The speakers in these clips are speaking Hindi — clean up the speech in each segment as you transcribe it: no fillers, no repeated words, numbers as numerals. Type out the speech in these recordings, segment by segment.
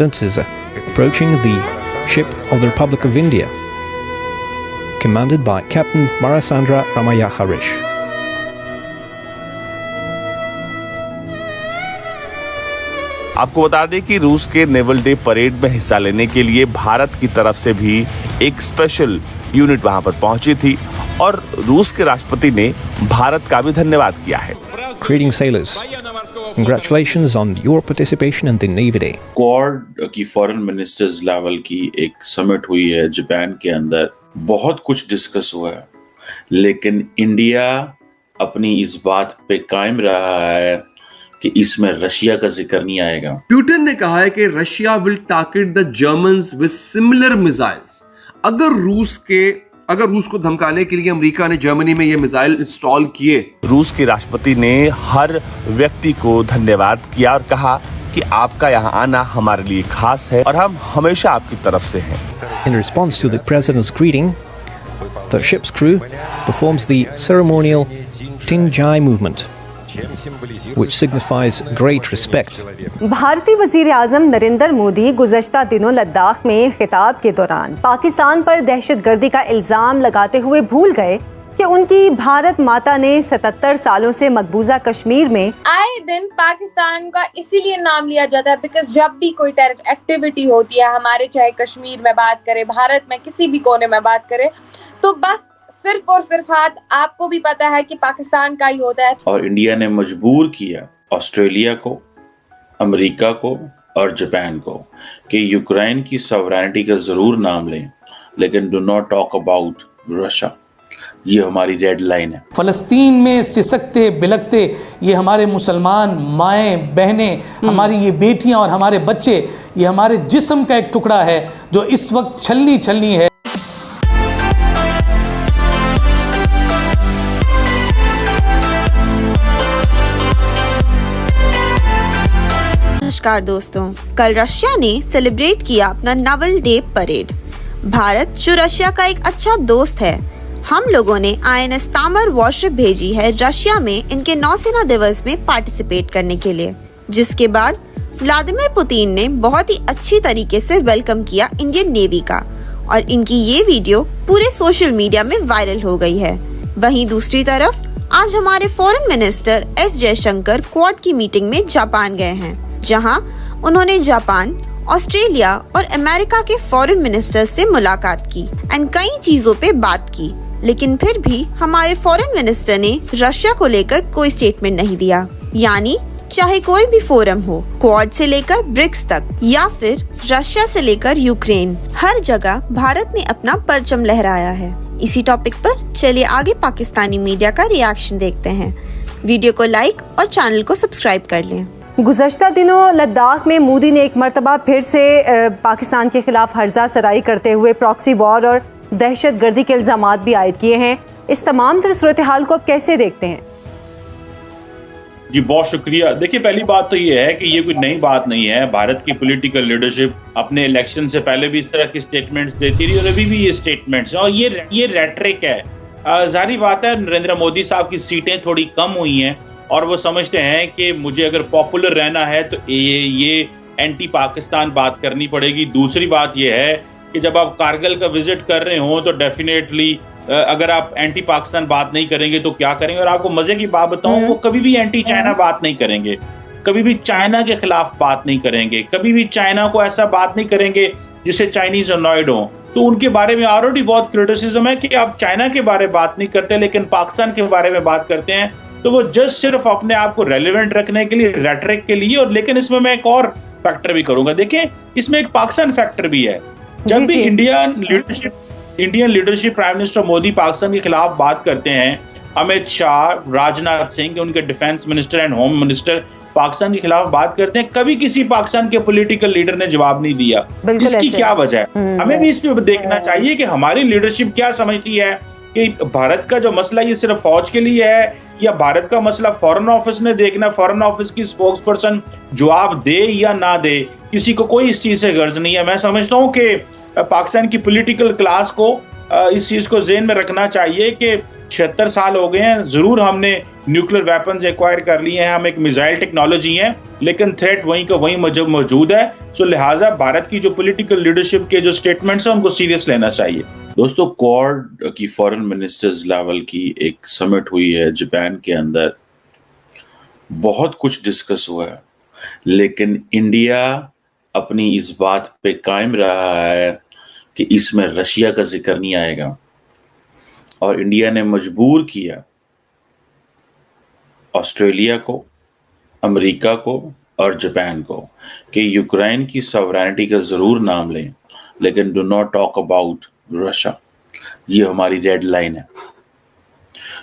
evidence is approaching the ship of the Republic of India, commanded by Captain Marasandra Ramaya Harish. आपको बता दें कि रूस के नेवल डे परेड में हिस्सा लेने के लिए भारत की तरफ से भी एक स्पेशल यूनिट वहां पर पहुंची थी और रूस के राष्ट्रपति ने भारत का भी धन्यवाद किया है। Greetings sailors. Congratulations on your participation in the Navy Day. Quad की फॉरेन मिनिस्टर्स लेवल की एक समिट हुई है जापान के अंदर। बहुत कुछ डिस्कस हुआ है, लेकिन इंडिया अपनी इस बात पे कायम रहा है कि इसमें रशिया का जिक्र नहीं आएगा। पुतिन ने कहा है कि Russia will target the Germans with similar missiles. अगर रूस को धमकाने के लिए अमेरिका ने जर्मनी में ये मिसाइल इंस्टॉल किए। रूस के राष्ट्रपति ने हर व्यक्ति को धन्यवाद किया और कहा कि आपका यहाँ आना हमारे लिए खास है और हम हमेशा आपकी तरफ से हैं। In response to the president's greeting, the ship's crew performs the ceremonial Tinjai movement, which signifies great respect. भारतीय वजीर आजम नरेंद्र मोदी गुज़श्ता दिनों लद्दाख में खिताब के दौरान पाकिस्तान पर दहशतगर्दी का इल्जाम लगाते हुए भूल गए कि उनकी भारत माता ने 77 सालों से मकबूजा कश्मीर में आए दिन पाकिस्तान का इसीलिए नाम लिया जाता है बिकॉज जब भी कोई टेरर एक्टिविटी होती है हमारे, चाहे कश्मीर में बात करें, भारत में किसी भी कोने में बात करें, तो बस सिर्फ और सिर्फ हाथ आपको भी पता है कि पाकिस्तान का ही होता है। और इंडिया ने मजबूर किया ऑस्ट्रेलिया को, अमेरिका को और जापान को कि यूक्रेन की सॉवरेनिटी का जरूर नाम लें, लेकिन do not talk about Russia. ये हमारी रेड लाइन है। फलस्तीन में सिसकते बिलकते ये हमारे मुसलमान माएँ बहनें, हमारी ये बेटियां और हमारे बच्चे, ये हमारे जिस्म का एक टुकड़ा है जो इस वक्त छलनी है। नमस्कार दोस्तों, कल रशिया ने सेलिब्रेट किया अपना नेवल डे परेड। भारत जो रशिया का एक अच्छा दोस्त है, हम लोगों ने INS तामर वॉरशिप भेजी है रशिया में इनके नौसेना दिवस में पार्टिसिपेट करने के लिए, जिसके बाद व्लादिमीर पुतिन ने बहुत ही अच्छी तरीके से वेलकम किया इंडियन नेवी का और इनकी ये वीडियो पूरे सोशल मीडिया में वायरल हो गई है। वहीं दूसरी तरफ आज हमारे foreign minister S Jaishankar quad की मीटिंग में जापान गए हैं, जहां उन्होंने जापान, ऑस्ट्रेलिया और अमेरिका के फॉरेन मिनिस्टर से मुलाकात की एंड कई चीजों पे बात की, लेकिन फिर भी हमारे फॉरेन मिनिस्टर ने रशिया को लेकर कोई स्टेटमेंट नहीं दिया। यानी चाहे कोई भी फोरम हो, क्वाड से लेकर ब्रिक्स तक या फिर रशिया से लेकर यूक्रेन, हर जगह भारत ने अपना परचम लहराया है। इसी टॉपिक पर चलिए आगे पाकिस्तानी मीडिया का रिएक्शन देखते हैं। वीडियो को लाइक और चैनल को सब्सक्राइब कर लें। गुज़श्ता दिनों लद्दाख में मोदी ने एक मरतबा फिर से पाकिस्तान के खिलाफ हर्जा सराई करते हुए प्रॉक्सी वॉर और दहशतगर्दी के इल्जामात भी आयद किए हैं। इस तमाम तरह सूरत हाल को आप कैसे देखते हैं? जी बहुत शुक्रिया। देखिए, पहली बात तो ये है कि ये कोई नई बात नहीं है। भारत की पॉलिटिकल लीडरशिप अपने इलेक्शन से पहले भी इस तरह की स्टेटमेंट्स देती रही और अभी भी ये स्टेटमेंट्स और ये रेटरिक है। जाहिर बात है नरेंद्र मोदी साहब की सीटें थोड़ी कम हुई हैं और वो समझते हैं कि मुझे अगर पॉपुलर रहना है तो ये एंटी पाकिस्तान बात करनी पड़ेगी। दूसरी बात ये है कि जब आप कारगिल का विजिट कर रहे हो तो डेफिनेटली अगर आप एंटी पाकिस्तान बात नहीं करेंगे तो क्या करेंगे। और आपको मजे की बात बताऊं, वो कभी भी एंटी चाइना बात नहीं करेंगे, कभी भी चाइना के खिलाफ बात नहीं करेंगे, कभी भी चाइना को ऐसा बात नहीं करेंगे जिससे चाइनीज अनॉयड हो। तो उनके बारे में ऑलरेडी बहुत क्रिटिसिज्म है कि आप चाइना के बारे में बात नहीं करते लेकिन पाकिस्तान के बारे में बात करते हैं। तो वो जस्ट सिर्फ अपने आप को रेलिवेंट रखने के लिए, रेटरिक के लिए। और लेकिन इसमें मैं एक और फैक्टर भी करूंगा। देखें, इसमें एक पाकिस्तान फैक्टर भी है। जब भी Indian leadership prime minister Modi Pakistan के खिलाफ बात करते हैं, अमित शाह, राजनाथ सिंह, उनके defence minister and home minister Pakistan के खिलाफ बात करते हैं, कभी किसी पाकिस्तान के पॉलिटिकल लीडर ने जवाब नहीं दिया। इसकी क्या वजह है? हमें भी इस पे देखना चाहिए कि हमारी लीडरशिप क्या समझती है कि भारत का जो मसला ये सिर्फ फौज के लिए है या भारत का मसला फॉरेन ऑफिस ने देखना। फॉरेन ऑफिस की स्पोक्स पर्सन जवाब दे या ना दे, किसी को कोई इस चीज से गर्ज नहीं है। मैं समझता हूँ कि पाकिस्तान की पॉलिटिकल क्लास को इस चीज को ज़हन में रखना चाहिए कि 76 साल हो गए हैं, जरूर हमने न्यूक्लियर वेपन्स एक्वायर कर लिए हैं, हम एक मिसाइल टेक्नोलॉजी हैं, लेकिन थ्रेट वहीं का वहीं मौजूद है। सो लिहाजा भारत की जो पॉलिटिकल लीडरशिप के जो स्टेटमेंट्स हैं उनको सीरियस लेना चाहिए। दोस्तों, क्वाड की फॉरेन मिनिस्टर्स लेवल की एक समिट हुई है जापान के अंदर। बहुत कुछ डिस्कस हुआ है, लेकिन इंडिया अपनी इस बात पे कायम रहा है कि इसमें रशिया का जिक्र नहीं आएगा, और इंडिया ने मजबूर किया ऑस्ट्रेलिया को, अमेरिका को और जापान को कि यूक्रेन की सॉवरेनिटी का जरूर नाम लें, लेकिन do not talk about Russia. ये हमारी रेड लाइन है।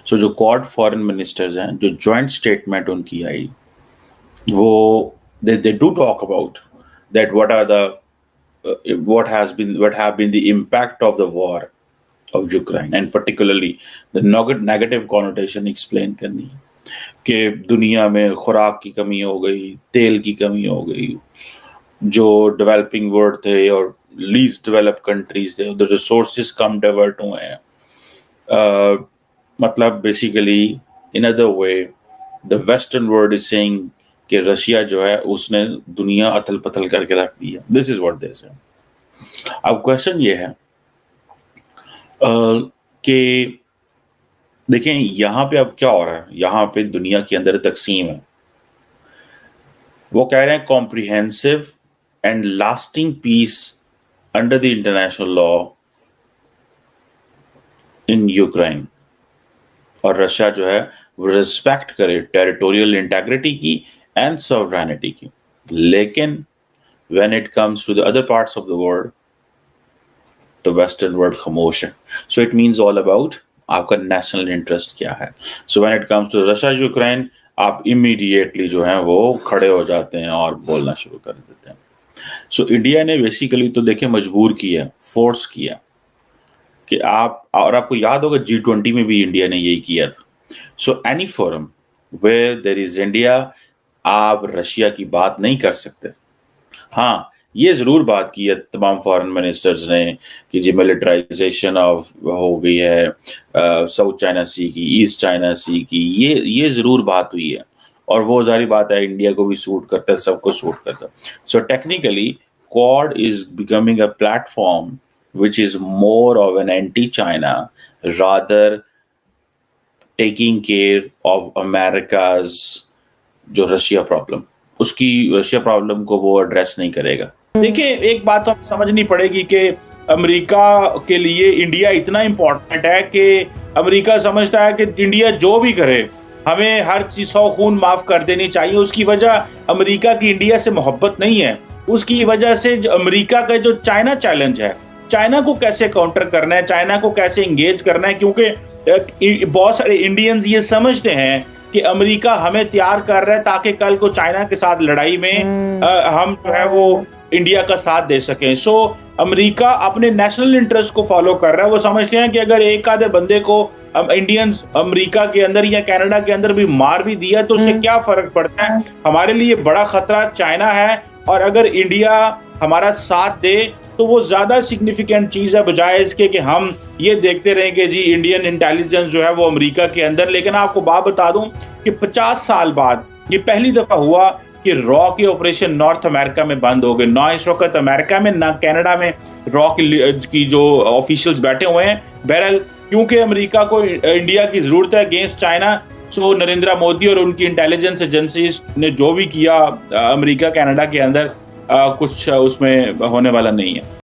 सो जो क्वाड फॉरेन मिनिस्टर्स हैं, जो जॉइंट स्टेटमेंट उनकी आई, वो they do talk about that what have been the impact of the war of Ukraine, and particularly the negative connotation explain करनी कि दुनिया में खुराक की कमी हो गई, तेल की कमी हो गई, जो डेवलपिंग वर्ल्ड थे और लीस्ट डेवलप्ड कंट्रीज थे, उधर रिसोर्सेज कम डाइवर्ट हुए हैं। मतलब basically in other way the western world is saying कि रशिया जो है उसने दुनिया अथल पथल करके रख दी है। दिस इज व्हाट दे से। अब क्वेश्चन ये है कि देखें यहाँ पे अब क्या हो रहा है। यहाँ पे दुनिया के अंदर तकसीम है। वो कह रहे हैं comprehensive and lasting peace under the international law in Ukraine, और रशिया जो है वो रिस्पेक्ट करे टेरिटोरियल इंटेग्रिटी की एंड सॉवरेनिटी की। लेकिन when it comes to the other parts of the world, the western world खामोश है। So it means all about आपका नेशनल इंटरेस्ट क्या है। So when it comes to Russia Ukraine, आप इमीडिएटली जो है वो खड़े हो जाते हैं और बोलना शुरू कर देते हैं। सो इंडिया ने बेसिकली तो देखिए मजबूर किया, फोर्स किया कि आप, और आपको याद होगा G20 में भी इंडिया ने यही किया था। So any forum where there is India, आप रशिया की बात नहीं कर सकते। हाँ, ये जरूर बात की है तमाम फॉरेन मिनिस्टर्स ने कि जी मिलिटराइजेशन ऑफ हो गई है साउथ चाइना सी की, ईस्ट चाइना सी की, ये जरूर बात हुई है, और वो जारी बात है इंडिया को भी सूट करता है, सबको सूट करता है। So technically quad is becoming a platform which is more of an anti-China rather taking care of America's जो रशिया प्रॉब्लम, उसकी रशिया प्रॉब्लम को वो एड्रेस नहीं करेगा। देखिए, एक बात तो समझनी पड़ेगी कि अमेरिका के लिए इंडिया इतना इम्पोर्टेंट है कि अमेरिका समझता है कि इंडिया जो भी करे हमें हर चीज 100 खून माफ कर देनी चाहिए। उसकी वजह अमेरिका की इंडिया से मोहब्बत नहीं है, उसकी वजह से अमेरिका का जो चाइना चैलेंज है, चाइना को कैसे काउंटर करना है, चाइना को कैसे एंगेज करना है, क्योंकि बहुत सारे इंडियंस ये समझते हैं कि अमेरिका हमें तैयार कर रहा है ताकि कल को चाइना के साथ लड़ाई में हम जो है वो इंडिया का साथ दे सकें। सो अमेरिका अपने नेशनल इंटरेस्ट को फॉलो कर रहा है। वो समझते हैं कि अगर एक आधे बंदे को इंडियंस अमेरिका के अंदर या कनाडा के अंदर भी मार भी दिया तो उससे क्या फर्क पड़ता है। हमारे लिए बड़ा खतरा चाइना है, और अगर इंडिया हमारा साथ दे तो वो ज्यादा सिग्निफिकेंट चीज है, बजाय इसके कि हम ये देखते रहें कि जी इंडियन इंटेलिजेंस जो है वो अमेरिका के अंदर। लेकिन आपको बात बता दूं कि 50 साल बाद ये पहली दफा हुआ कि रॉ के ऑपरेशन नॉर्थ अमेरिका में बंद हो गए। ना इस वक्त अमेरिका में ना कनाडा में रॉ की जो ऑफिशियल्स बैठे हुए हैं। बहरहाल क्योंकि अमेरिका को इंडिया की जरूरत है अगेंस्ट चाइना, सो नरेंद्र मोदी और उनकी इंटेलिजेंस एजेंसीज ने जो भी किया अमेरिका कनाडा के अंदर कुछ उसमें होने वाला नहीं है।